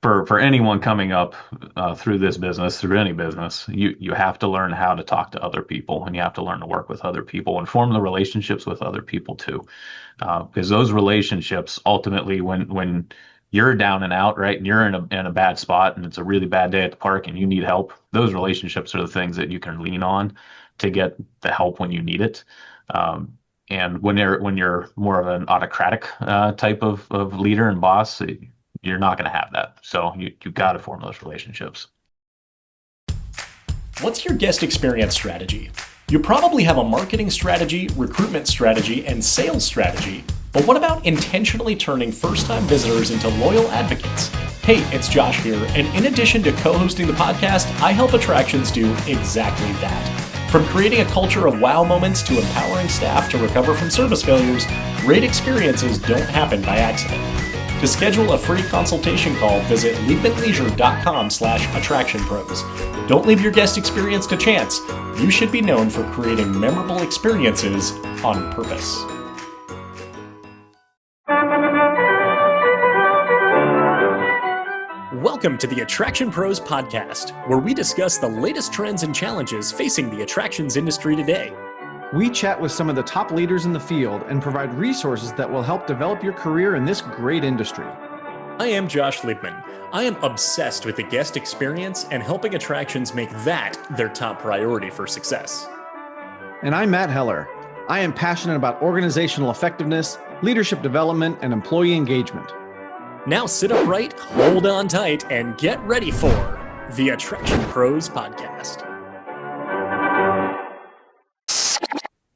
for anyone coming up through this business, through any business, you have to learn how to talk to other people, and you have to learn to work with other people and form the relationships with other people too, because those relationships ultimately, when you're down and out, right, and you're in a bad spot, and it's a really bad day at the park, and you need help, those relationships are the things that you can lean on to get the help when you need it. And when you're more of an autocratic type of leader and boss, you're not going to have that. So you've got to form those relationships. What's your guest experience strategy? You probably have a marketing strategy, recruitment strategy, and sales strategy. But what about intentionally turning first-time visitors into loyal advocates? Hey, it's Josh here, and in addition to co-hosting the podcast, I help attractions do exactly that. From creating a culture of wow moments to empowering staff to recover from service failures, great experiences don't happen by accident. To schedule a free consultation call, visit liebmanleisure.com/attractionpros. Don't leave your guest experience to chance. You should be known for creating memorable experiences on purpose. Welcome to the Attraction Pros podcast, where we discuss the latest trends and challenges facing the attractions industry today. We chat with some of the top leaders in the field and provide resources that will help develop your career in this great industry. I am Josh Liebman. I am obsessed with the guest experience and helping attractions make that their top priority for success. And I'm Matt Heller. I am passionate about organizational effectiveness, leadership development, and employee engagement. Now sit upright, hold on tight, and get ready for the Attraction Pros podcast.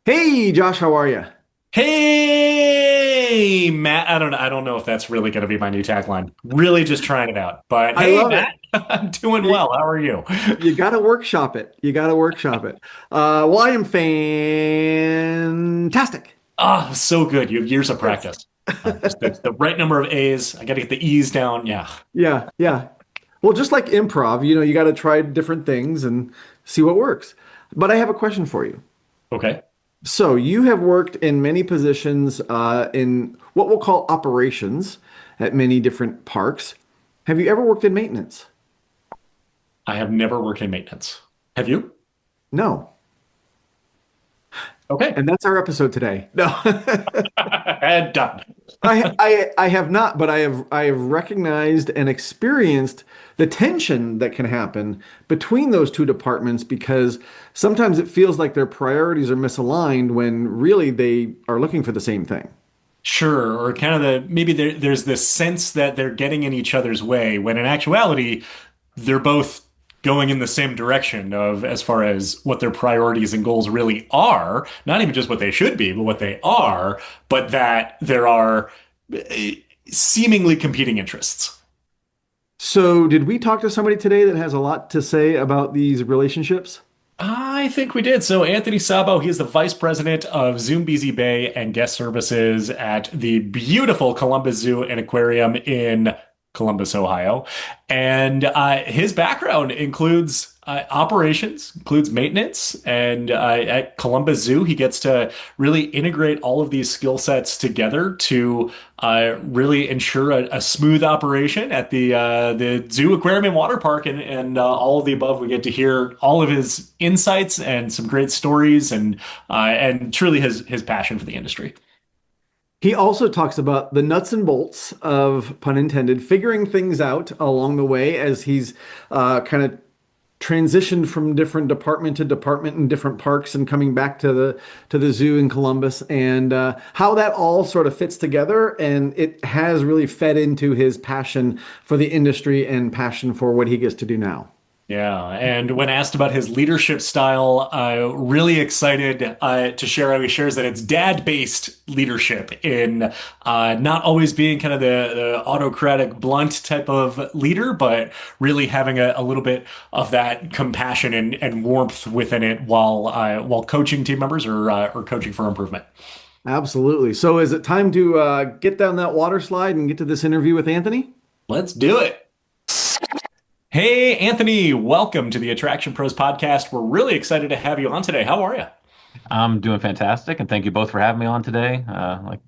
Hey, Josh, how are you? Hey, Matt. I don't know if that's really going to be my new tagline. Really just trying it out. But I hey, love Matt, I'm doing well. How are you? You got to workshop it. Well, I am fantastic. Oh, so good. You have years of practice. Just the right number of A's. I got to get the E's down. Yeah. Yeah. Well, just like improv, you got to try different things and see what works. But I have a question for you. Okay. So you have worked in many positions in what we'll call operations at many different parks. Have you ever worked in maintenance? I have never worked in maintenance. Have you? No. Okay. And that's our episode today. No. And done. I have not, but I have recognized and experienced the tension that can happen between those two departments, because sometimes it feels like their priorities are misaligned when really they are looking for the same thing. Sure, or kind of maybe there's this sense that they're getting in each other's way when in actuality they're both going in the same direction of as far as what their priorities and goals really are, not even just what they should be, but what they are, but that there are seemingly competing interests. So did we talk to somebody today that has a lot to say about these relationships? I think we did. So Anthony Sabo, he is the vice president of Zoombezi Bay and guest services at the beautiful Columbus Zoo and Aquarium in Columbus, Ohio. And his background includes operations, includes maintenance. And at Columbus Zoo, he gets to really integrate all of these skill sets together to really ensure a smooth operation at the Zoo, Aquarium, and Water Park, and all of the above. We get to hear all of his insights and some great stories, and truly his passion for the industry. He also talks about the nuts and bolts of, pun intended, figuring things out along the way as he's kind of transitioned from different department to department in different parks and coming back to the zoo in Columbus, and how that all sort of fits together. And it has really fed into his passion for the industry and passion for what he gets to do now. Yeah, and when asked about his leadership style, really excited to share how he shares that it's dad-based leadership in not always being kind of the autocratic, blunt type of leader, but really having a little bit of that compassion and warmth within it while coaching team members or coaching for improvement. Absolutely. So is it time to get down that water slide and get to this interview with Anthony? Let's do it. Hey, Anthony, welcome to the Attraction Pros podcast. We're really excited to have you on today. How are you? I'm doing fantastic, and thank you both for having me on today. I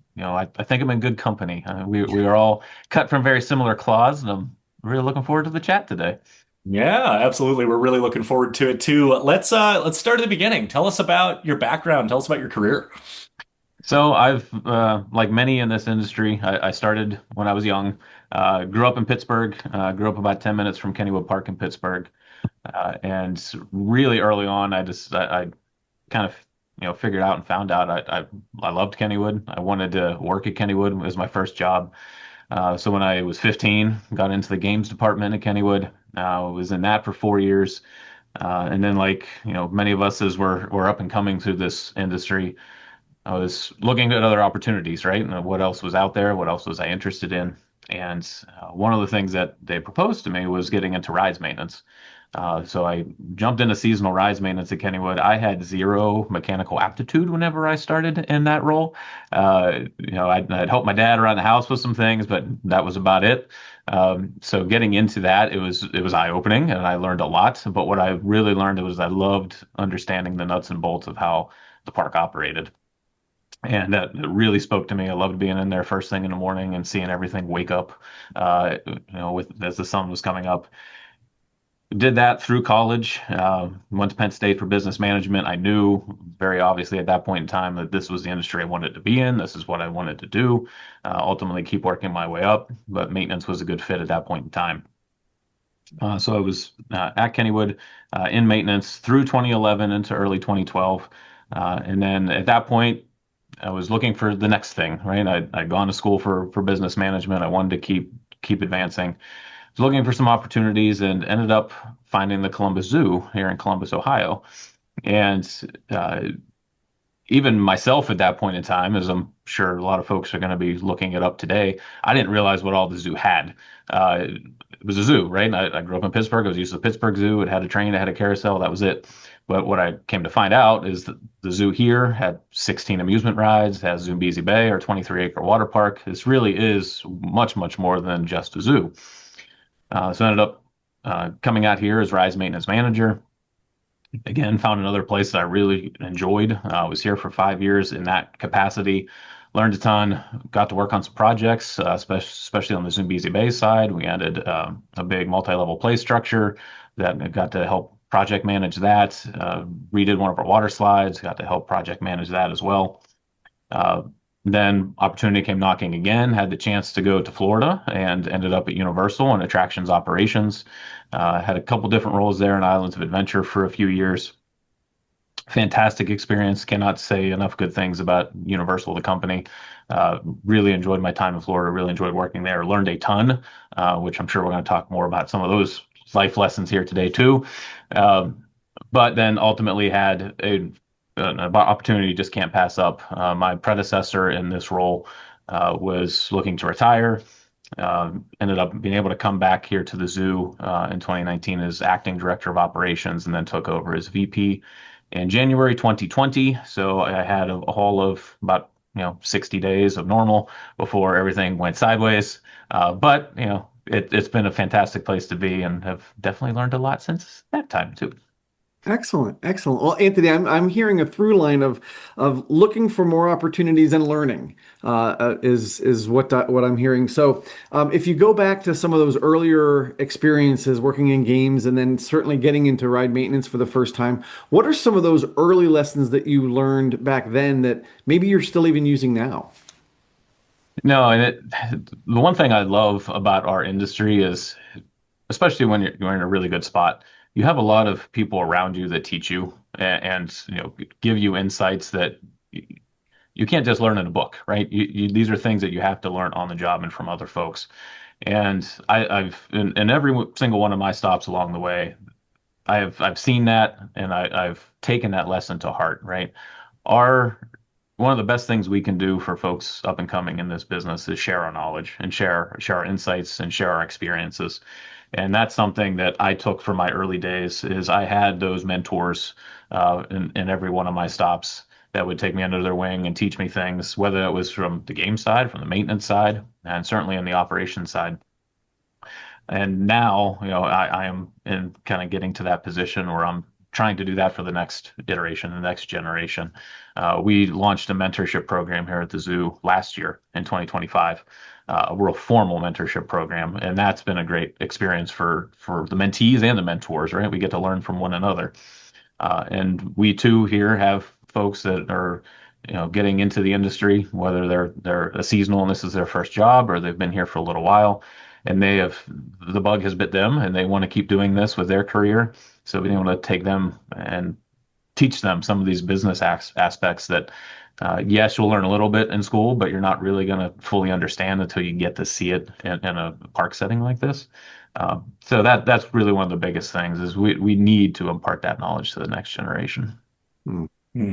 think I'm in good company. We are all cut from very similar cloths, and I'm really looking forward to the chat today. Yeah, absolutely. We're really looking forward to it too. Let's start at the beginning. Tell us about your background. Tell us about your career. So I've, like many in this industry, I started when I was young. Grew up in Pittsburgh. Grew up about 10 minutes from Kennywood Park in Pittsburgh. And really early on, I kind of figured out and found out I loved Kennywood. I wanted to work at Kennywood. It was my first job. So when I was 15, got into the games department at Kennywood. Was in that for 4 years. And then, like many of us as we're up and coming through this industry, I was looking at other opportunities, right? And what else was out there? What else was I interested in? And one of the things that they proposed to me was getting into rides maintenance. So I jumped into seasonal rides maintenance at Kennywood. I had zero mechanical aptitude whenever I started in that role. I'd helped my dad around the house with some things, but that was about it. So getting into that, it was eye-opening, and I learned a lot. But what I really learned was I loved understanding the nuts and bolts of how the park operated. And that really spoke to me. I loved being in there first thing in the morning and seeing everything wake up, with as the sun was coming up. Did that through college. Went to Penn State for business management. I knew very obviously at that point in time that this was the industry I wanted to be in. This is what I wanted to do. Ultimately, keep working my way up, but maintenance was a good fit at that point in time. So I was at Kennywood in maintenance through 2011 into early 2012. And then at that point, I was looking for the next thing, right? I'd gone to school for business management. I wanted to keep advancing. Was looking for some opportunities and ended up finding the Columbus Zoo here in Columbus, Ohio. And even myself at that point in time, as I'm sure a lot of folks are going to be looking it up today, I didn't realize what all the zoo had. It was a zoo, right? I grew up in Pittsburgh. I was used to the Pittsburgh Zoo. It had a train, it had a carousel. That was it. But what I came to find out is that the zoo here had 16 amusement rides, has Zoombezi Bay, or 23-acre water park. This really is much, much more than just a zoo. So I ended up coming out here as rides maintenance manager. Again, found another place that I really enjoyed. I was here for 5 years in that capacity. Learned a ton. Got to work on some projects, especially on the Zoombezi Bay side. We added a big multi-level play structure that got to help project manage that. Redid one of our water slides. Got to help project manage that as well. Uh, then opportunity came knocking again. Had the chance to go to Florida and ended up at Universal in attractions operations. Had a couple different roles there in Islands of Adventure for a few years. Fantastic experience. Cannot say enough good things about Universal, the company. Really enjoyed my time in Florida. Really enjoyed working there. Learned a ton, which I'm sure we're going to talk more about some of those life lessons here today too. But then ultimately had an opportunity you just can't pass up. My predecessor in this role was looking to retire. Ended up being able to come back here to the zoo in 2019 as acting director of operations, and then took over as VP in January 2020. So I had a haul of about 60 days of normal before everything went sideways. But it's been a fantastic place to be, and have definitely learned a lot since that time too. Excellent, excellent. Well, Anthony, I'm hearing a through line of looking for more opportunities and learning is what I'm hearing. So, if you go back to some of those earlier experiences working in games, and then certainly getting into ride maintenance for the first time, what are some of those early lessons that you learned back then that maybe you're still even using now? No, and the one thing I love about our industry is, especially when you're in a really good spot, you have a lot of people around you that teach you and give you insights that you can't just learn in a book, right? These are things that you have to learn on the job and from other folks. And I've in every single one of my stops along the way, I've seen that, and I've taken that lesson to heart, right? Our One of the best things we can do for folks up and coming in this business is share our knowledge and share our insights and share our experiences. And that's something that I took from my early days is I had those mentors in every one of my stops that would take me under their wing and teach me things, whether it was from the game side, from the maintenance side, and certainly on the operations side. And now, I am in kind of getting to that position where I'm trying to do that for the next iteration, the next generation. We launched a mentorship program here at the zoo last year in 2025. a real formal mentorship program, and that's been a great experience for the mentees and the mentors, right? We get to learn from one another. And we too here have folks that are, getting into the industry, whether they're a seasonal and this is their first job, or they've been here for a little while, and the bug has bit them, and they want to keep doing this with their career. So being able to take them and teach them some of these business aspects that, yes, you'll learn a little bit in school, but you're not really going to fully understand until you get to see it in a park setting like this. So that's really one of the biggest things is we need to impart that knowledge to the next generation. Hmm.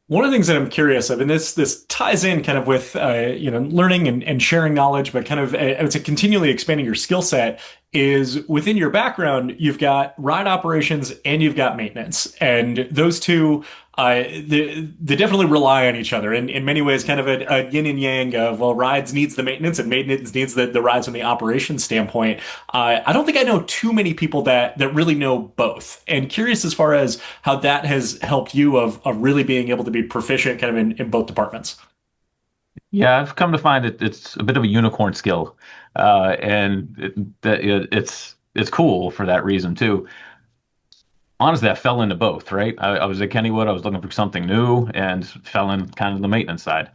One of the things that I'm curious of, and this ties in kind of with learning and sharing knowledge, but kind of I would say continually expanding your skill set is within your background, you've got ride operations and you've got maintenance, and those two they definitely rely on each other in many ways, kind of a yin and yang of, well, rides needs the maintenance and maintenance needs the rides from the operations standpoint. I don't think I know too many people that really know both, and curious as far as how that has helped you of really being able to be proficient kind of in both departments. Yeah, I've come to find it's a bit of a unicorn skill, and it's cool for that reason too. Honestly, I fell into both, right? I was at Kennywood, I was looking for something new and fell in kind of the maintenance side.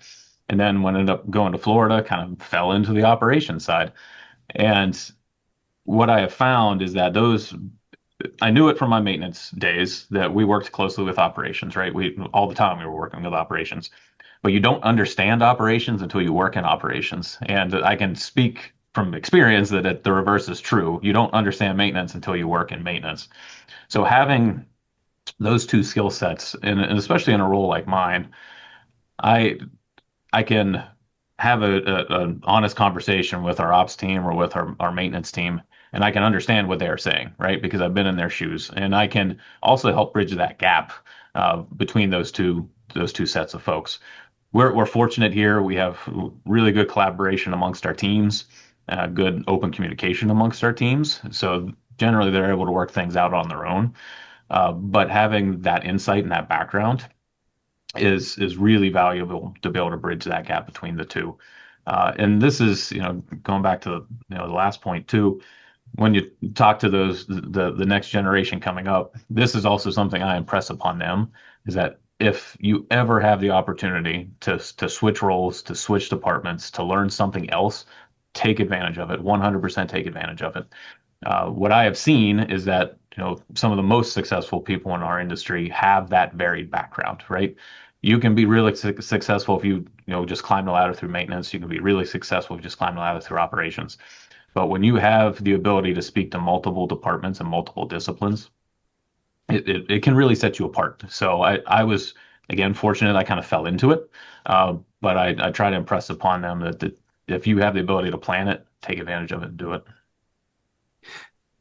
And then when I ended up going to Florida, kind of fell into the operations side. And what I have found is that I knew it from my maintenance days that we worked closely with operations, right? All the time we were working with operations, but you don't understand operations until you work in operations. And I can speak from experience that the reverse is true. You don't understand maintenance until you work in maintenance. So having those two skill sets, and especially in a role like mine, I I can have an honest conversation with our ops team or with our maintenance team, and I can understand what they are saying, right? Because I've been in their shoes, and I can also help bridge that gap between those two sets of folks. We're fortunate here. We have really good collaboration amongst our teams, good open communication amongst our teams. So generally, they're able to work things out on their own. But having that insight and that background is really valuable to be able to bridge that gap between the two. And this is, going back to the last point too. When you talk to the next generation coming up, this is also something I impress upon them is that if you ever have the opportunity to switch roles, to switch departments, to learn something else, take advantage of it. 100% take advantage of it. What I have seen is that some of the most successful people in our industry have that varied background, right? You can be really successful if you just climb the ladder through maintenance. You can be really successful if you just climb the ladder through operations. But when you have the ability to speak to multiple departments and multiple disciplines, it can really set you apart. So I was, again, fortunate I kind of fell into it. But I try to impress upon them that if you have the ability to plan it, take advantage of it and do it.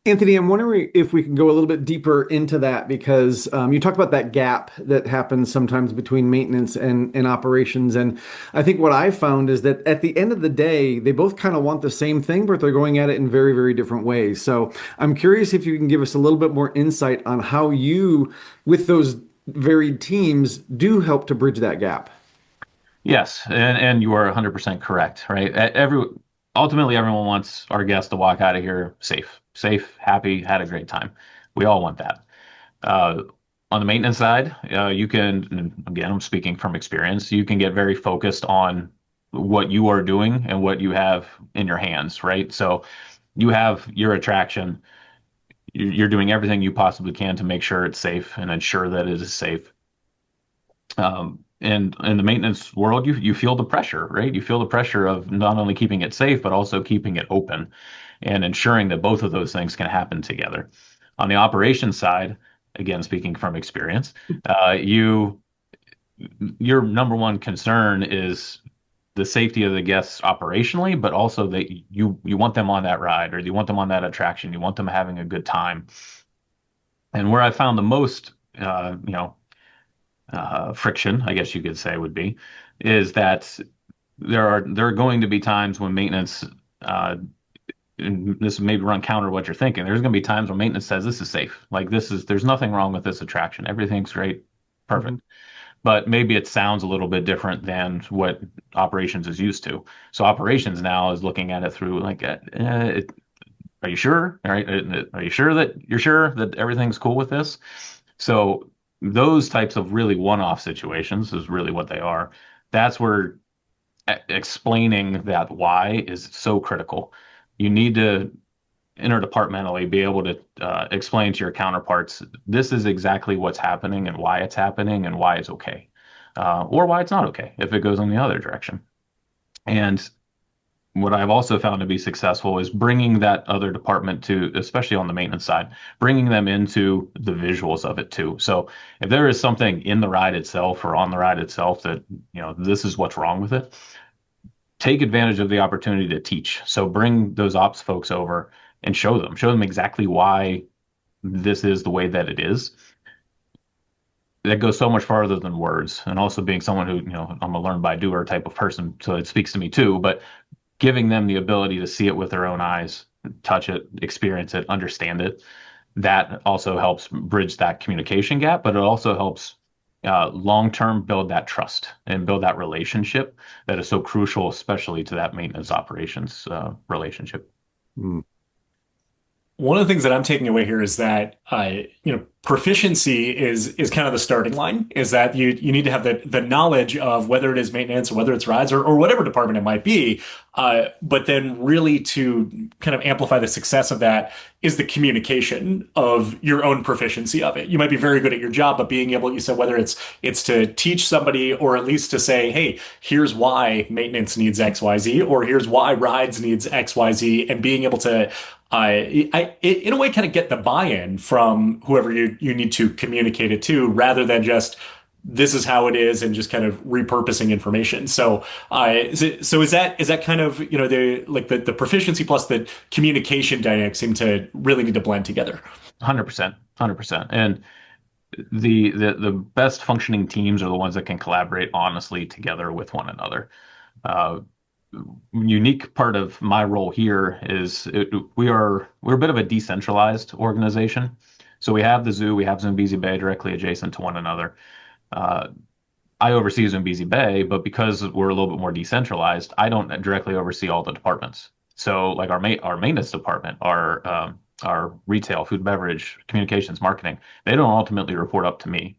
Anthony, I'm wondering if we can go a little bit deeper into that because you talked about that gap that happens sometimes between maintenance and operations. And I think what I found is that at the end of the day, they both kind of want the same thing, but they're going at it in very, very different ways. So I'm curious if you can give us a little bit more insight on how you, with those varied teams, do help to bridge that gap. Yes, and you are 100% correct, right? Ultimately, everyone wants our guests to walk out of here safe, happy, had a great time. We all want that. Uh, on the maintenance side, you can, and again, I'm speaking from experience, you can get very focused on what you are doing and what you have in your hands, right? So you have your attraction, you're doing everything you possibly can to make sure it's safe and ensure that it is safe. And in the maintenance world, you feel the pressure, right? You feel the pressure of not only keeping it safe, but also keeping it open and ensuring that both of those things can happen together. On the operations side, again, speaking from experience, your number one concern is the safety of the guests operationally, but also that you want them on that ride or you want them on that attraction, you want them having a good time. And where I found the most, friction, I guess you could say, would be, is that there are going to be times when maintenance, and this may run counter to what you're thinking. There's going to be times when maintenance says this is safe, like there's nothing wrong with this attraction, everything's great, perfect. Mhm. but maybe it sounds a little bit different than what operations is used to. So operations now is looking at it through like, are you sure? All right, are you sure that you're sure that everything's cool with this? So those types of really one-off situations is really what they are. That's where explaining that why is so critical. You need to interdepartmentally be able to explain to your counterparts, this is exactly what's happening and why it's okay, or why it's not okay if it goes in the other direction. And what I've also found to be successful is bringing that other department to, especially on the maintenance side, bringing them into the visuals of it too. So if there is something in the ride itself or on the ride itself that, this is what's wrong with it, take advantage of the opportunity to teach. So bring those ops folks over and show them exactly why this is the way that it is. That goes so much farther than words. And also being someone who, I'm a learn by doer type of person, so it speaks to me too, but giving them the ability to see it with their own eyes, touch it, experience it, understand it, that also helps bridge that communication gap, but it also helps long term build that trust and build that relationship that is so crucial, especially to that maintenance operations relationship. Mm. One of the things that I'm taking away here is that proficiency is kind of the starting line. Is that you need to have the knowledge of whether it is maintenance or whether it's rides or whatever department it might be. But then really to kind of amplify the success of that is the communication of your own proficiency of it. You might be very good at your job, but being able, you said, whether it's to teach somebody or at least to say, hey, here's why maintenance needs XYZ, or here's why rides needs XYZ, and being able to in a way, kind of get the buy-in from whoever you need to communicate it to, rather than just this is how it is and just kind of repurposing information. So, is that kind of the proficiency plus the communication dynamics seem to really need to blend together? 100%, 100%. And the best functioning teams are the ones that can collaborate honestly together with one another. Unique part of my role here is we're a bit of a decentralized organization. So we have the zoo, we have Zoombezi Bay directly adjacent to one another. I oversee Zoombezi Bay, but because we're a little bit more decentralized, I don't directly oversee all the departments. So like our maintenance department, our retail, food, beverage, communications, marketing, they don't ultimately report up to me.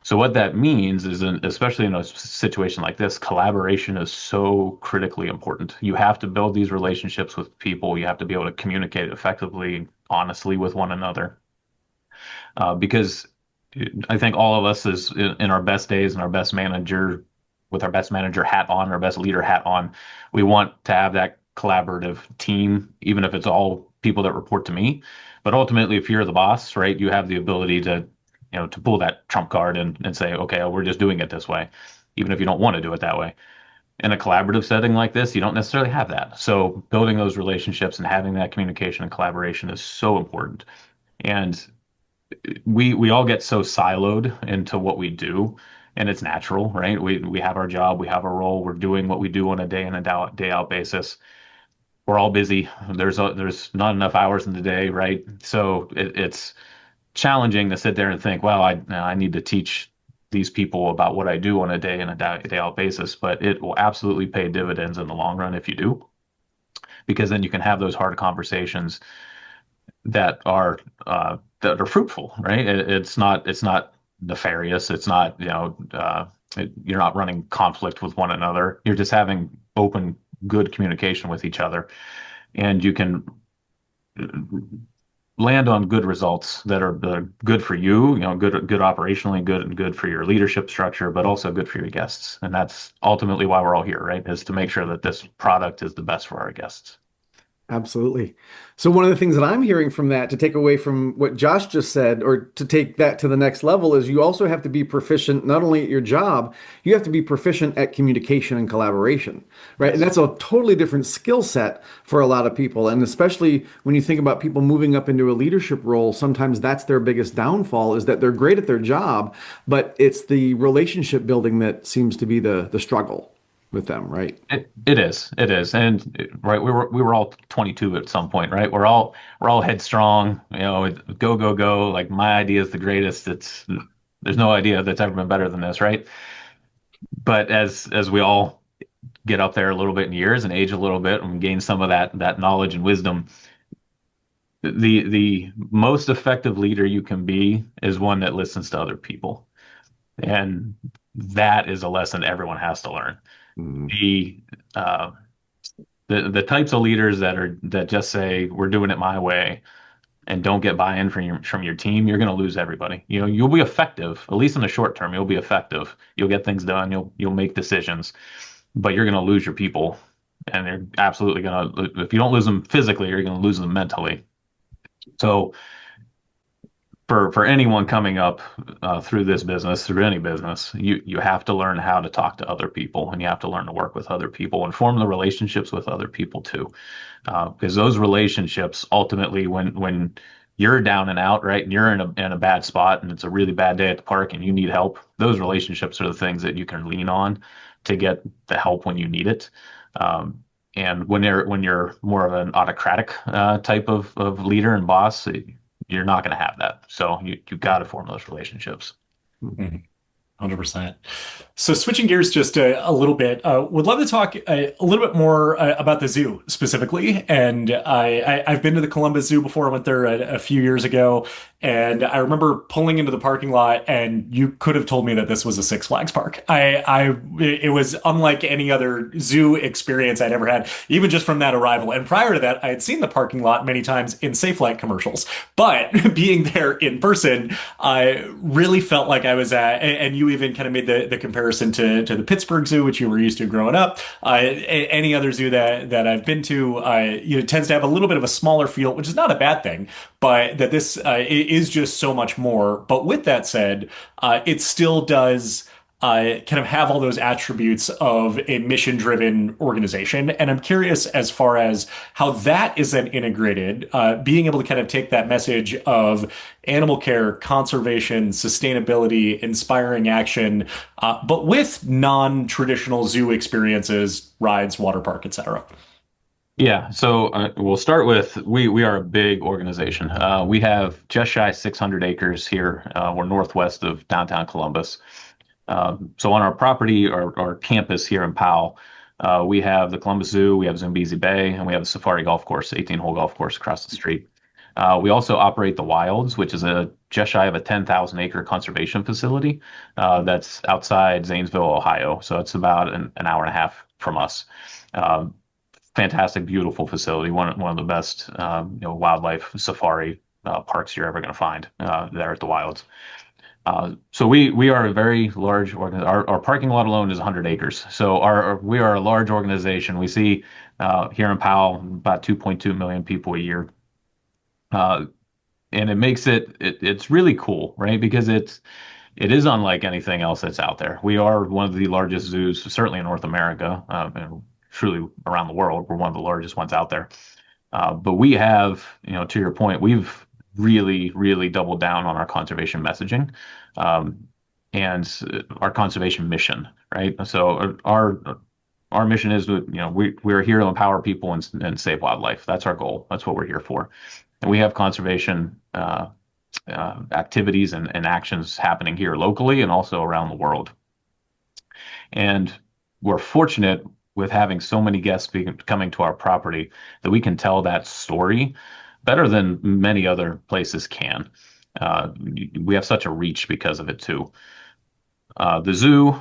So what that means is, especially in a situation like this, collaboration is so critically important. You have to build these relationships with people. You have to be able to communicate effectively, honestly with one another. Because I think all of us is in our best days and our best manager, with our best manager hat on, our best leader hat on, we want to have that collaborative team, even if it's all people that report to me. But ultimately, if you're the boss, right, you have the ability to to pull that trump card and say, okay, we're just doing it this way, even if you don't want to do it that way. In a collaborative setting like this, you don't necessarily have that. So building those relationships and having that communication and collaboration is so important. And we all get so siloed into what we do, and it's natural, right? We have our job, we have our role, we're doing what we do on a day in and day out basis. We're all busy. There's not enough hours in the day, right? So it's challenging to sit there and think, well, I need to teach these people about what I do on a day in and day out basis, but it will absolutely pay dividends in the long run if you do, because then you can have those hard conversations that are fruitful, right? It's not nefarious. It's not you're not running conflict with one another. You're just having open, good communication with each other, and you can land on good results that are good for you, good operationally, good for your leadership structure, but also good for your guests. And that's ultimately why we're all here, right? Is to make sure that this product is the best for our guests. Absolutely. So one of the things that I'm hearing from that, to take away from what Josh just said, or to take that to the next level, is you also have to be proficient not only at your job, you have to be proficient at communication and collaboration, right? And that's a totally different skill set for a lot of people. And especially when you think about people moving up into a leadership role, sometimes that's their biggest downfall, is that they're great at their job, but it's the relationship building that seems to be the struggle with them, right? It is, and right, we were all 22 at some point, right? We're all headstrong, go. Like my idea is the greatest. There's no idea that's ever been better than this, right? But as we all get up there a little bit in years and age a little bit and gain some of that knowledge and wisdom, the most effective leader you can be is one that listens to other people. And that is a lesson everyone has to learn. Mm. The uh, the types of leaders that just say we're doing it my way and don't get buy-in from your team, you're going to lose everybody. You know, you'll be effective, at least in the short term. You'll be effective. You'll get things done. You'll make decisions, but you're going to lose your people, and they're absolutely going to. If you don't lose them physically, you're going to lose them mentally. So for anyone coming up through this business, through any business, you have to learn how to talk to other people, and you have to learn to work with other people and form the relationships with other people too, because those relationships ultimately, when you're down and out, right, and you're in a bad spot, and it's a really bad day at the park, and you need help, those relationships are the things that you can lean on to get the help when you need it. And when you're more of an autocratic type of leader and boss, you're not going to have that. So you got to form those relationships. Mhm. 100%. So switching gears just a little bit, would love to talk a little bit more about the zoo specifically. And I've been to the Columbus Zoo before. I went there a few years ago, and I remember pulling into the parking lot, and you could have told me that this was a Six Flags park. It was unlike any other zoo experience I'd ever had, even just from that arrival. And prior to that, I had seen the parking lot many times in Safelite commercials, but being there in person, I really felt like I was at, and you even kind of made the comparison to the Pittsburgh Zoo, which you were used to growing up. Any other zoo that I've been to, tends to have a little bit of a smaller feel, which is not a bad thing, but that this is just so much more. But with that said, it still does kind of have all those attributes of a mission-driven organization. And I'm curious as far as how that is then integrated, being able to kind of take that message of animal care, conservation, sustainability, inspiring action, but with non-traditional zoo experiences, rides, water park, etc. Yeah, so we'll start with we are a big organization. We have just shy 600 acres here. We're northwest of downtown Columbus. So on our property, our campus here in Powell, we have the Columbus Zoo, we have Zoombezi Bay, and we have the Safari Golf Course, 18-hole golf course across the street. We also operate the Wilds, which is a just shy of a 10,000 acre conservation facility that's outside Zanesville, Ohio. So it's about an hour and a half from us. Fantastic, beautiful facility, one of the best wildlife safari parks you're ever going to find there at the Wilds. So we are a very large our parking lot alone is 100 acres. So we are a large organization. We see here in Powell about 2.2 million people a year. And it makes it's really cool, right? Because it is unlike anything else that's out there. We are one of the largest zoos, certainly in North America, and truly around the world. We're one of the largest ones out there. But we have, to your point, we've really, really doubled down on our conservation messaging, and our conservation mission, right? So our mission is, we're here to empower people and save wildlife. That's our goal. That's what we're here for. And we have conservation activities and actions happening here locally and also around the world. And we're fortunate with having so many guests coming to our property that we can tell that story better than many other places can. We have such a reach because of it too. The zoo,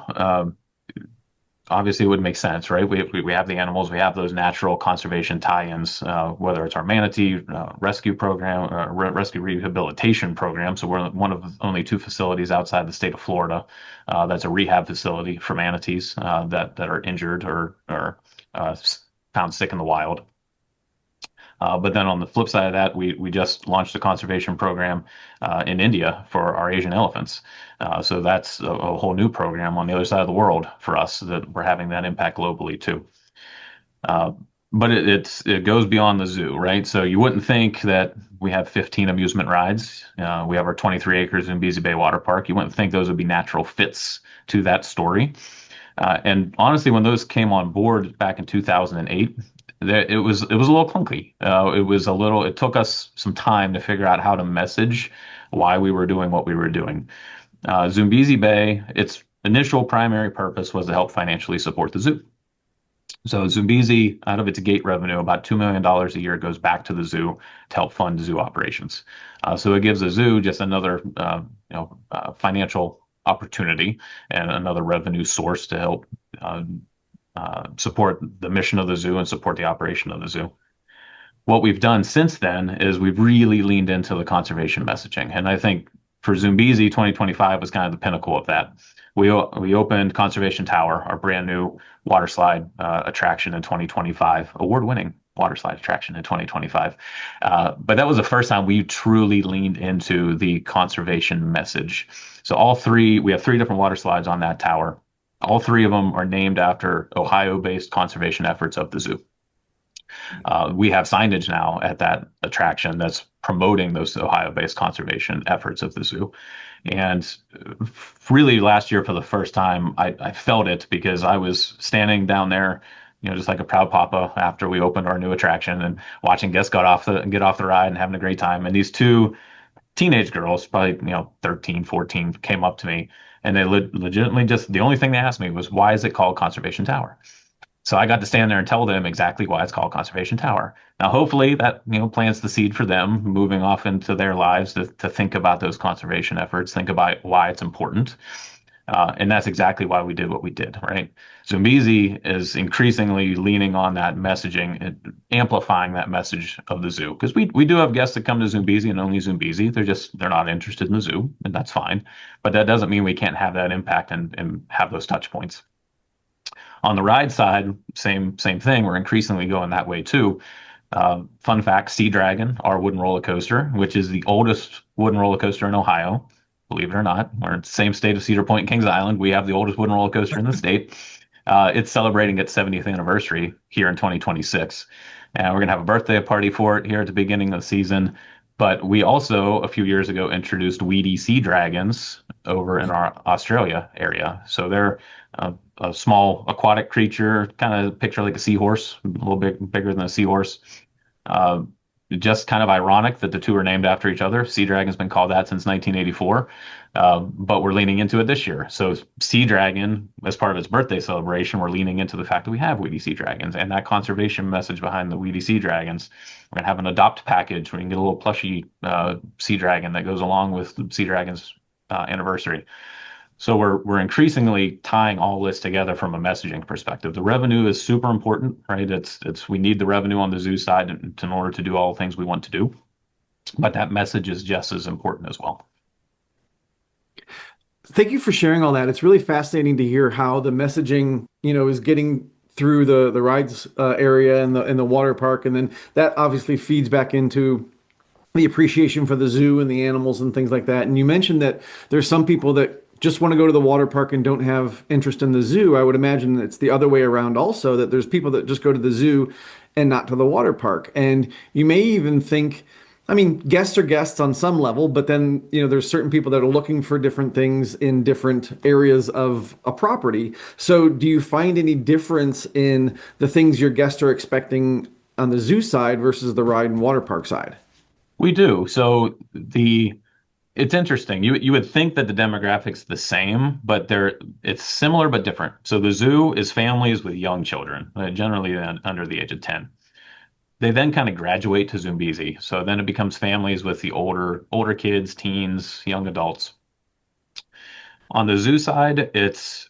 obviously, it would make sense, right? We have the animals, we have those natural conservation tie-ins, whether it's our manatee rescue program, rescue rehabilitation program. So we're one of only two facilities outside the state of Florida that's a rehab facility for manatees that are injured or found sick in the wild. But then on the flip side of that, we just launched a conservation program in India for our Asian elephants. So that's a whole new program on the other side of the world for us that we're having that impact globally too. But it goes beyond the zoo, right? So you wouldn't think that we have 15 amusement rides. We have our 23 acres in Zoombezi Bay Water Park. You wouldn't think those would be natural fits to that story. And honestly, when those came on board back in 2008, it was a little clunky. It took us some time to figure out how to message why we were doing what we were doing. Zoombezi Bay, its initial primary purpose was to help financially support the zoo. So Zoombezi, out of its gate revenue, about $2 million a year goes back to the zoo to help fund zoo operations. So it gives the zoo just another financial opportunity and another revenue source to help support the mission of the zoo and support the operation of the zoo. What we've done since then is we've really leaned into the conservation messaging. And I think for Zoombezi, 2025 was kind of the pinnacle of that. We opened Conservation Tower, our brand new water slide attraction in 2025, award-winning water slide attraction in 2025. But that was the first time we truly leaned into the conservation message. So we have 3 different water slides on that tower. All 3 of them are named after Ohio-based conservation efforts of the zoo. We have signage now at that attraction that's promoting those Ohio-based conservation efforts of the zoo. And really last year, for the first time, I felt it because I was standing down there, just like a proud papa after we opened our new attraction and watching guests get off the ride and having a great time. And these 2 teenage girls, probably, 13, 14, came up to me and they legitimately just, the only thing they asked me was, why is it called Conservation Tower? So I got to stand there and tell them exactly why it's called Conservation Tower. Now, hopefully that, plants the seed for them moving off into their lives to think about those conservation efforts, think about why it's important. And that's exactly why we did what we did, right? Zoombezi is increasingly leaning on that messaging and amplifying that message of the zoo. Because we do have guests that come to Zoombezi and only Zoombezi. They're not interested in the zoo, and that's fine. But that doesn't mean we can't have that impact and have those touch points. On the ride side, same thing. We're increasingly going that way too. Fun fact, Sea Dragon, our wooden roller coaster, which is the oldest wooden roller coaster in Ohio, believe it or not. We're in the same state of Cedar Point and Kings Island. We have the oldest wooden roller coaster in the state. It's celebrating its 70th anniversary here in 2026. And we're going to have a birthday party for it here at the beginning of the season. But we also, a few years ago, introduced weedy sea dragons over in our Australia area. So they're a small aquatic creature, kind of picture like a seahorse, a little bit bigger than a seahorse. Just kind of ironic that the 2 are named after each other. Sea Dragon's been called that since 1984, but we're leaning into it this year. So Sea Dragon, as part of its birthday celebration, we're leaning into the fact that we have weedy sea dragons and that conservation message behind the weedy sea dragons. We're going to have an adopt package where you can get a little plushy sea dragon that goes along with Sea Dragon's anniversary. So we're increasingly tying all this together from a messaging perspective. The revenue is super important, right? We need the revenue on the zoo side in order to do all the things we want to do, but that message is just as important as well. Thank you for sharing all that. It's really fascinating to hear how the messaging, is getting through the rides area and the water park, and then that obviously feeds back into the appreciation for the zoo and the animals and things like that. And you mentioned that there's some people that just want to go to the water park and don't have interest in the zoo. I would imagine it's the other way around also, that there's people that just go to the zoo and not to the water park. And you may even think, guests are guests on some level, but then, there's certain people that are looking for different things in different areas of a property. So do you find any difference in the things your guests are expecting on the zoo side versus the ride and water park side? We do. So it's interesting. You would think that the demographics the same, but it's similar but different. So the zoo is families with young children, generally under the age of 10. They then kind of graduate to Zoombezi. So then it becomes families with the older kids, teens, young adults. On the zoo side, it's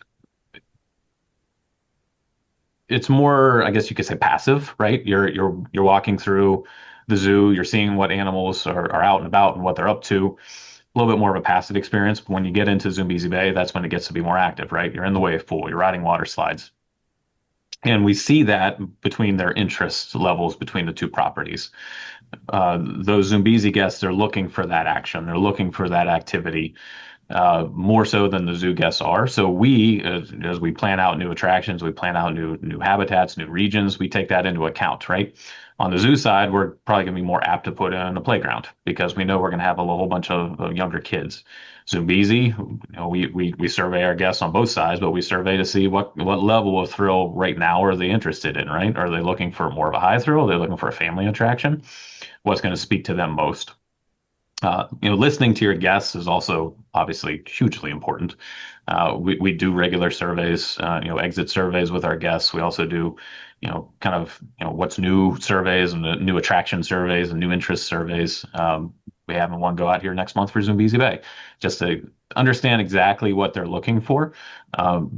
more, I guess you could say, passive, right? You're walking through the zoo, you're seeing what animals are out and about and what they're up to. A little bit more of a passive experience. But when you get into Zoombezi Bay, that's when it gets to be more active, right? You're in the wave pool, you're riding water slides. And we see that between their interest levels between the 2 properties. Those Zoombezi guests are looking for that action. They're looking for that activity more so than the zoo guests are. So we, as we plan out new attractions, we plan out new habitats, new regions, we take that into account, right? On the zoo side, we're probably going to be more apt to put in a playground because we know we're going to have a whole bunch of younger kids. Zoombezi, we survey our guests on both sides, but we survey to see what level of thrill right now are they interested in, right? Are they looking for more of a high thrill? Are they looking for a family attraction? What's going to speak to them most? Listening to your guests is also obviously hugely important. We do regular surveys, exit surveys with our guests. We also do, kind of, what's new surveys and new attraction surveys and new interest surveys. We have one go out here next month for Zoombezi Bay, just to understand exactly what they're looking for,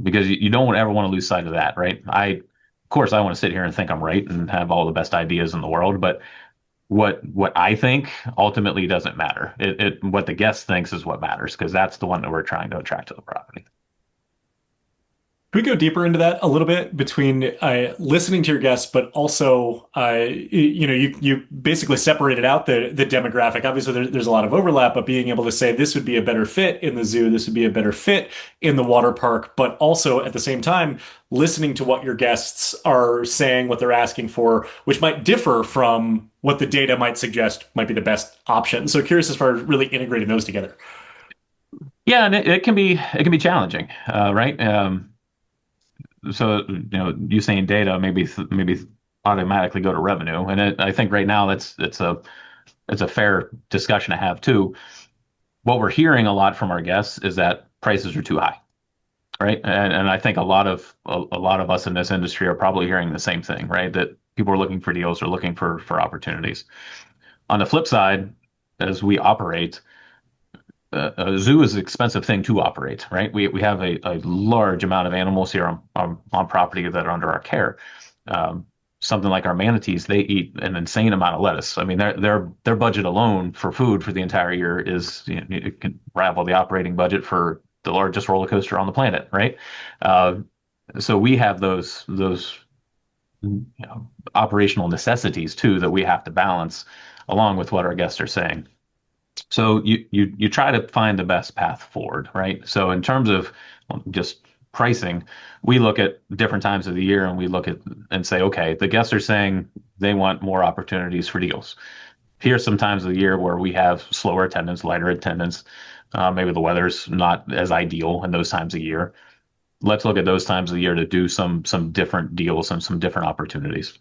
because you don't ever want to lose sight of that, right? Of course, I want to sit here and think I'm right and have all the best ideas in the world, but what I think ultimately doesn't matter. What the guest thinks is what matters, because that's the one that we're trying to attract to the property. Could we go deeper into that a little bit between listening to your guests, but also, you basically separated out the demographic. Obviously, there's a lot of overlap, but being able to say this would be a better fit in the zoo, this would be a better fit in the water park, but also at the same time, listening to what your guests are saying, what they're asking for, which might differ from what the data might suggest might be the best option. So curious as far as really integrating those together. Yeah, and it can be challenging, right? So you saying data maybe automatically go to revenue, and I think right now it's a fair discussion to have too. What we're hearing a lot from our guests is that prices are too high, right? And I think a lot of us in this industry are probably hearing the same thing, right? That people are looking for deals or looking for opportunities. On the flip side, as we operate, a zoo is an expensive thing to operate, right? We have a large amount of animals here on property that are under our care. Something like our manatees, they eat an insane amount of lettuce. I mean, their budget alone for food for the entire year is, it can rival the operating budget for the largest roller coaster on the planet, right? So we have those operational necessities too that we have to balance along with what our guests are saying. So you try to find the best path forward, right? So in terms of just pricing, we look at different times of the year and we look at and say, okay, the guests are saying they want more opportunities for deals. Here's some times of the year where we have slower attendance, lighter attendance. Maybe the weather's not as ideal in those times of year. Let's look at those times of the year to do some different deals and some different opportunities.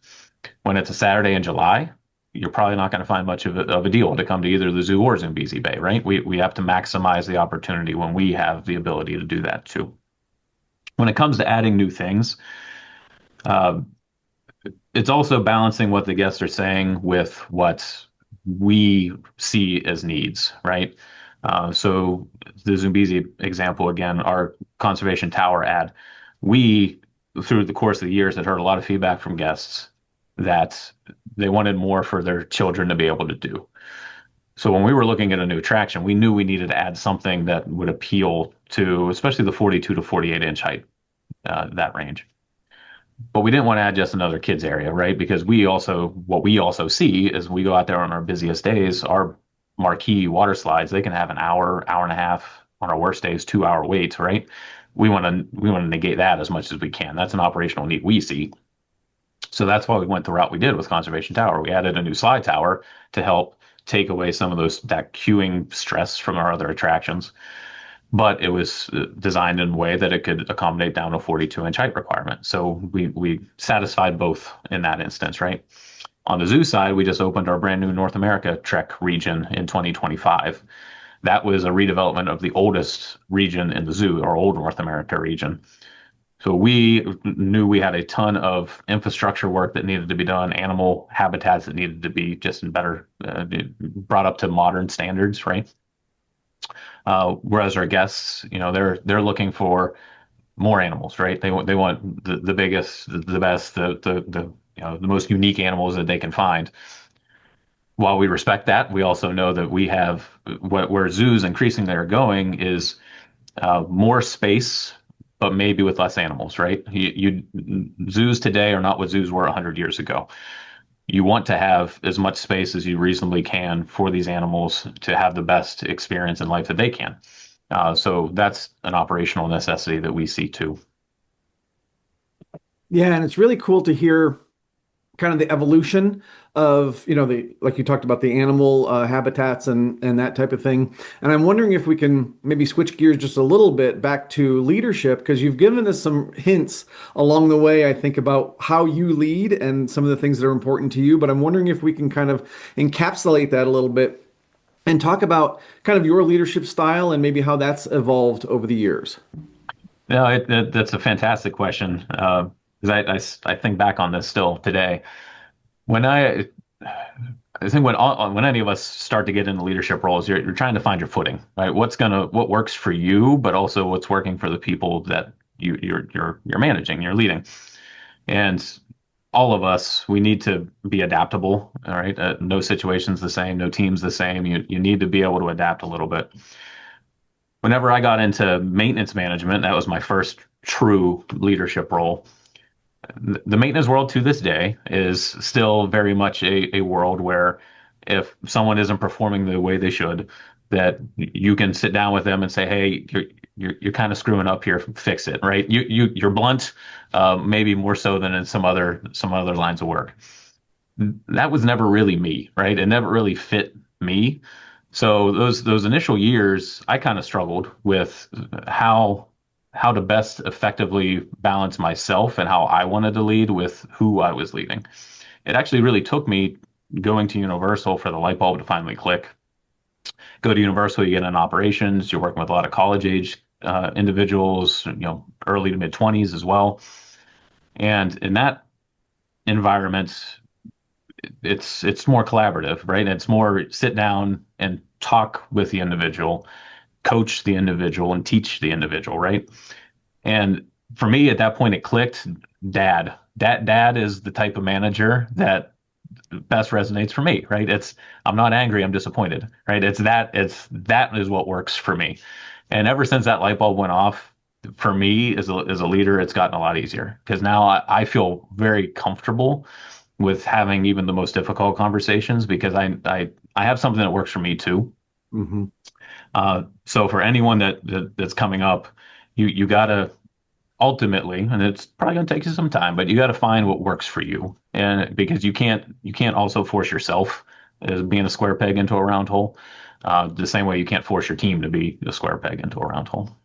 When it's a Saturday in July, you're probably not going to find much of a deal to come to either the zoo or Zoombezi Bay, right? We have to maximize the opportunity when we have the ability to do that too. When it comes to adding new things, uh, it's also balancing what the guests are saying with what we see as needs, right? So the Zoombezi example again, our conservation tower ad, we through the course of the years had heard a lot of feedback from guests that they wanted more for their children to be able to do. So when we were looking at a new attraction, we knew we needed to add something that would appeal to, especially the 42 to 48 inch height, that range. But we didn't want to add just another kids area, right? Because what we also see is we go out there on our busiest days, our marquee water slides, they can have an hour, hour and a half, on our worst days, 2 hour waits, right? We want to negate that as much as we can. That's an operational need we see. So that's why we went the route we did with Conservation Tower. We added a new slide tower to help take away some of that queuing stress from our other attractions. But it was designed in a way that it could accommodate down to 42-inch height requirement. So we satisfied both in that instance, right? On the zoo side, we just opened our brand new North America Trek region in 2025. That was a redevelopment of the oldest region in the zoo, our old North America region. So we knew we had a ton of infrastructure work that needed to be done, animal habitats that needed to be just in better, brought up to modern standards, right? Whereas our guests, they're looking for more animals, right? They want the biggest, the best, the most unique animals that they can find. While we respect that, we also know that we have where zoos increasingly are going is more space, but maybe with less animals, right? Zoos today are not what zoos were 100 years ago. You want to have as much space as you reasonably can for these animals to have the best experience in life that they can. So that's an operational necessity that we see too. Yeah, and it's really cool to hear kind of the evolution of, the like you talked about the animal habitats and that type of thing. And I'm wondering if we can maybe switch gears just a little bit back to leadership, because you've given us some hints along the way, I think, about how you lead and some of the things that are important to you. But I'm wondering if we can kind of encapsulate that a little bit and talk about kind of your leadership style and maybe how that's evolved over the years. No, that's a fantastic question. 'Cause I think back on this still today. When I think when any of us start to get into leadership roles, you're trying to find your footing, right? What works for you, but also what's working for the people that you're managing, you're leading. And all of us, we need to be adaptable. All right, no situation's the same, no team's the same. You need to be able to adapt a little bit. Whenever I got into maintenance management, that was my first true leadership role. The maintenance world to this day is still very much a world where if someone isn't performing the way they should, that you can sit down with them and say, "Hey, you're kind of screwing up here. Fix it." Right? You're blunt, maybe more so than in some other lines of work. That was never really me, right? It never really fit me. So those initial years, I kind of struggled with how how to best effectively balance myself and how I wanted to lead with who I was leading. It actually really took me going to Universal for the light bulb to finally click. Go to Universal, you get in operations, you're working with a lot of college age individuals, early to mid 20s as well. And in that environment, it's more collaborative, right? It's more sit down and talk with the individual, coach the individual, and teach the individual, right? And for me, at that point, it clicked. Dad is the type of manager that best resonates for me, right? I'm not angry, I'm disappointed, right? That is what works for me. And ever since that light bulb went off, for me as a leader, it's gotten a lot easier because now I feel very comfortable with having even the most difficult conversations because I have something that works for me too. Hmm. So for anyone that's coming up, you gotta ultimately, and it's probably gonna take you some time, but you gotta find what works for you, and because you can't also force yourself as being a square peg into a round hole, the same way you can't force your team to be a square peg into a round hole.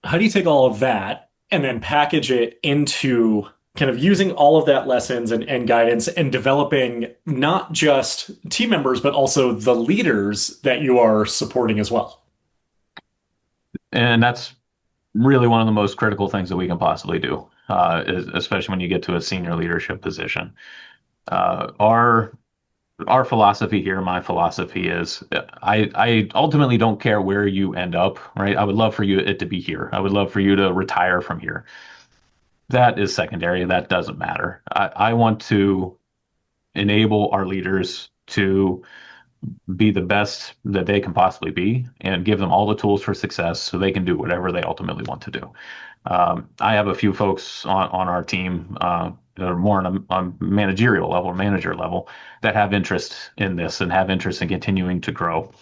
How do you take all of that and then package it into kind of using all of that lessons and guidance and developing not just team members, but also the leaders that you are supporting as well? And that's really one of the most critical things that we can possibly do, especially when you get to a senior leadership position. Our philosophy here, my philosophy is I ultimately don't care where you end up, right? I would love for it to be here. I would love for you to retire from here. That is secondary. That doesn't matter. I want to enable our leaders to be the best that they can possibly be and give them all the tools for success so they can do whatever they ultimately want to do. I have a few folks on our team that are more on a managerial level, manager level, that have interest in this and have interest in continuing to grow.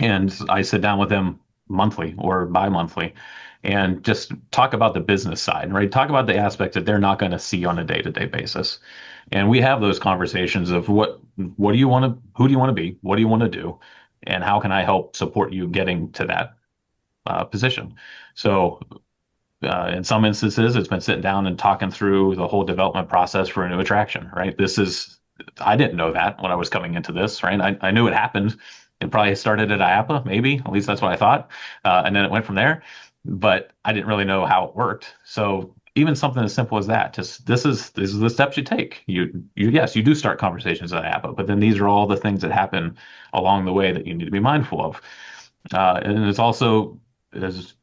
And I sit down with them monthly or bi-monthly and just talk about the business side, right? Talk about the aspects that they're not going to see on a day-to-day basis. And we have those conversations of what do you want to, who do you want to be? What do you want to do? And how can I help support you getting to that position? So in some instances, it's been sitting down and talking through the whole development process for a new attraction, right? I didn't know that when I was coming into this, right? I knew it happened. It probably started at IAPA, maybe, at least that's what I thought. And then it went from there, but I didn't really know how it worked. So even something as simple as that, just this is the steps you take. Yes, you do start conversations at IAPA, but then these are all the things that happen along the way that you need to be mindful of. And it's also, as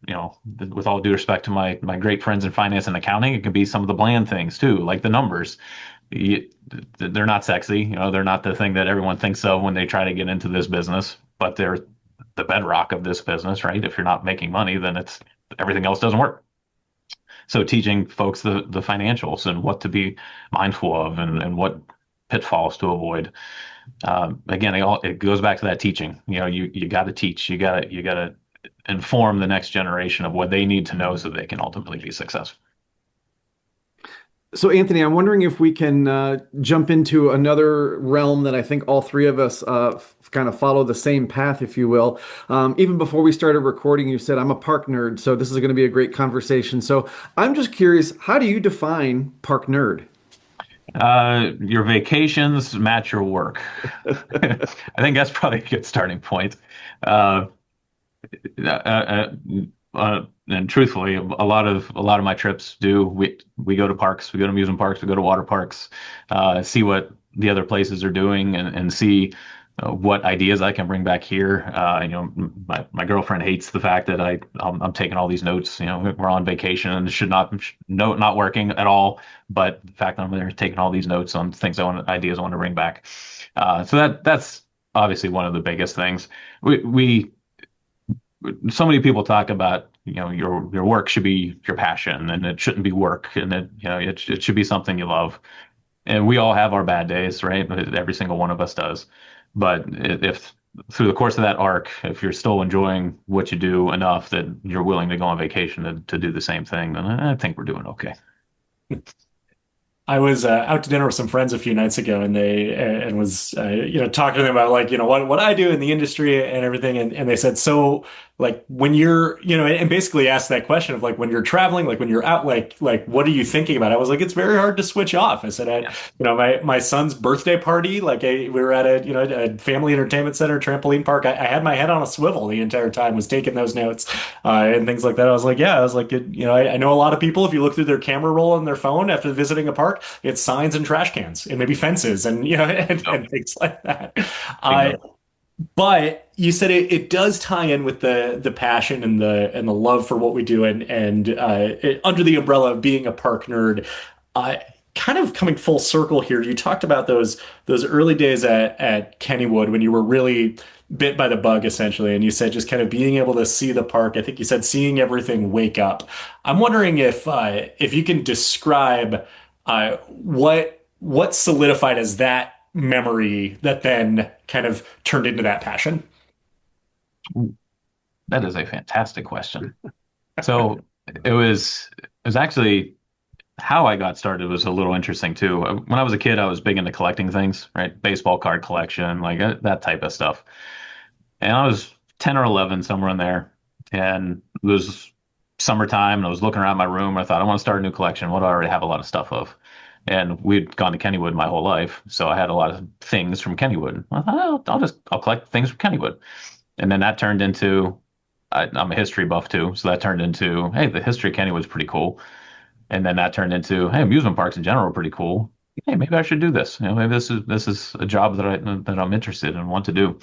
with all due respect to my great friends in finance and accounting, it can be some of the bland things too, like the numbers. They're not sexy, they're not the thing that everyone thinks of when they try to get into this business, but they're the bedrock of this business, right? If you're not making money, then everything else doesn't work. So teaching folks the financials and what to be mindful of and what pitfalls to avoid. Again, it goes back to that teaching. You got to teach. You got to inform the next generation of what they need to know so they can ultimately be successful. So, Anthony, I'm wondering if we can jump into another realm that I think all three of us kind of follow the same path, if you will. Even before we started recording, you said I'm a park nerd, so this is going to be a great conversation. So, I'm just curious, how do you define park nerd? Your vacations match your work. I think that's probably a good starting point. Uh, uh, uh, and truthfully, a lot of my trips do we go to parks, we go to amusement parks, we go to water parks, see what the other places are doing, and see what ideas I can bring back here. My girlfriend hates the fact that I'm taking all these notes. We're on vacation and it should not no not working at all. But the fact that I'm there taking all these notes on things ideas I want to bring back. So that's obviously one of the biggest things. We so many people talk about your work should be your passion and it shouldn't be work and it should be something you love, and we all have our bad days, right? Every single one of us does. But if through the course of that arc, if you're still enjoying what you do enough that you're willing to go on vacation to do the same thing, then I think we're doing okay. I was out to dinner with some friends a few nights ago, and they and was talking to them about like what I do in the industry and everything, and they said so like when you're and basically asked that question of like when you're traveling, like when you're out, like what are you thinking about? I was like, it's very hard to switch off. I said, Yeah. my son's birthday party, like we were at a family entertainment center, trampoline park. I had my head on a swivel the entire time, was taking those notes and things like that. I was like, yeah, I was like, I know a lot of people, if you look through their camera roll on their phone after visiting a park, it's signs and trash cans and maybe fences and Oh, and things like that. Uh, bingo. but you said it does tie in with the passion and the love for what we do and under the umbrella of being a park nerd. Uh, Kind of coming full circle here, you talked about those early days at Kennywood when you were really bit by the bug essentially, and you said just kind of being able to see the park. I think you said seeing everything wake up. I'm wondering if you can describe what solidified as that memory that then kind of turned into that passion. That is a fantastic question. So it was actually how I got started was a little interesting too. When I was a kid, I was big into collecting things, right? Baseball card collection, like that type of stuff. And I was 10 or 11, somewhere in there. And it was summertime, and I was looking around my room. And I thought, I want to start a new collection. What do I already have a lot of stuff of? And we'd gone to Kennywood my whole life. So I had a lot of things from Kennywood. I thought, oh, I'll collect things from Kennywood. And then that turned into, I'm a history buff too. So that turned into, hey, the history of Kennywood's pretty cool. And then that turned into, hey, amusement parks in general are pretty cool. Hey, maybe I should do this. Maybe this is a job that I'm interested in and want to do.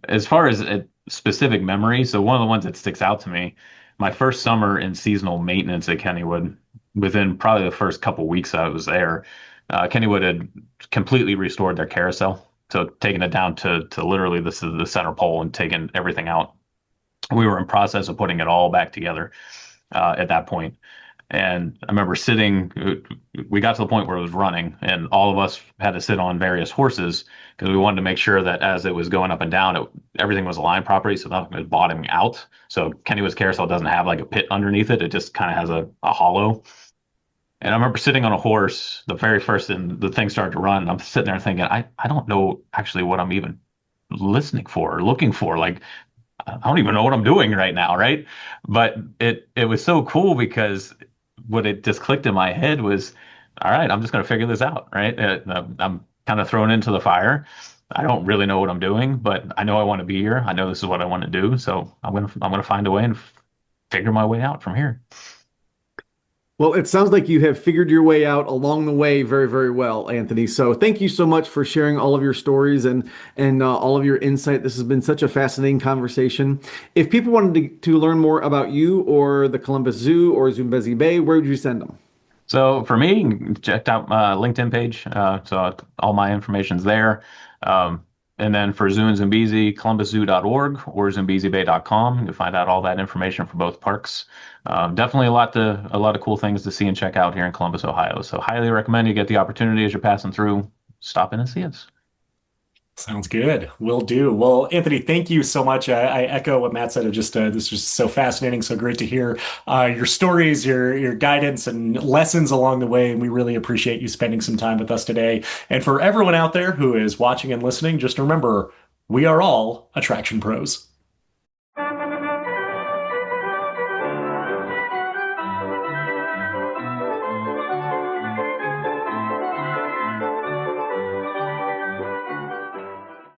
As far as a specific memory, so one of the ones that sticks out to me, my first summer in seasonal maintenance at Kennywood, within probably the first couple weeks I was there, Kennywood had completely restored their carousel. So taking it down to literally this is the center pole and taking everything out. We were in process of putting it all back together at that point. And I remember we got to the point where it was running, and all of us had to sit on various horses because we wanted to make sure that as it was going up and down, everything was aligned properly, so nothing was bottoming out. So Kennywood's carousel doesn't have like a pit underneath it; it just kind of has a hollow. And I remember sitting on a horse the very first, and the thing started to run. And I'm sitting there thinking, I don't know actually what I'm even listening for or looking for. Like I don't even know what I'm doing right now, right? But it was so cool because what it just clicked in my head was, all right, I'm just going to figure this out, right? I'm kind of thrown into the fire. I don't really know what I'm doing, but I know I want to be here. I know this is what I want to do, so I'm gonna find a way and figure my way out from here. Well, it sounds like you have figured your way out along the way very, very well, Anthony. So thank you so much for sharing all of your stories and all of your insight. This has been such a fascinating conversation. If people wanted to learn more about you or the Columbus Zoo or Zoombezi Bay, where would you send them? So for me, checked out my LinkedIn page. So all my information's there. And then for Zoo and Zoombezi, columbuszoo.org or zoombezibay.com. You can find out all that information for both parks. Definitely a lot of cool things to see and check out here in Columbus, Ohio. So highly recommend you get the opportunity as you're passing through, stop in and see us. Sounds good. Will do. Well, Anthony, thank you so much. I echo what Matt said. This was so fascinating, so great to hear your stories, your guidance, and lessons along the way. And we really appreciate you spending some time with us today. And for everyone out there who is watching and listening, just remember, we are all attraction pros.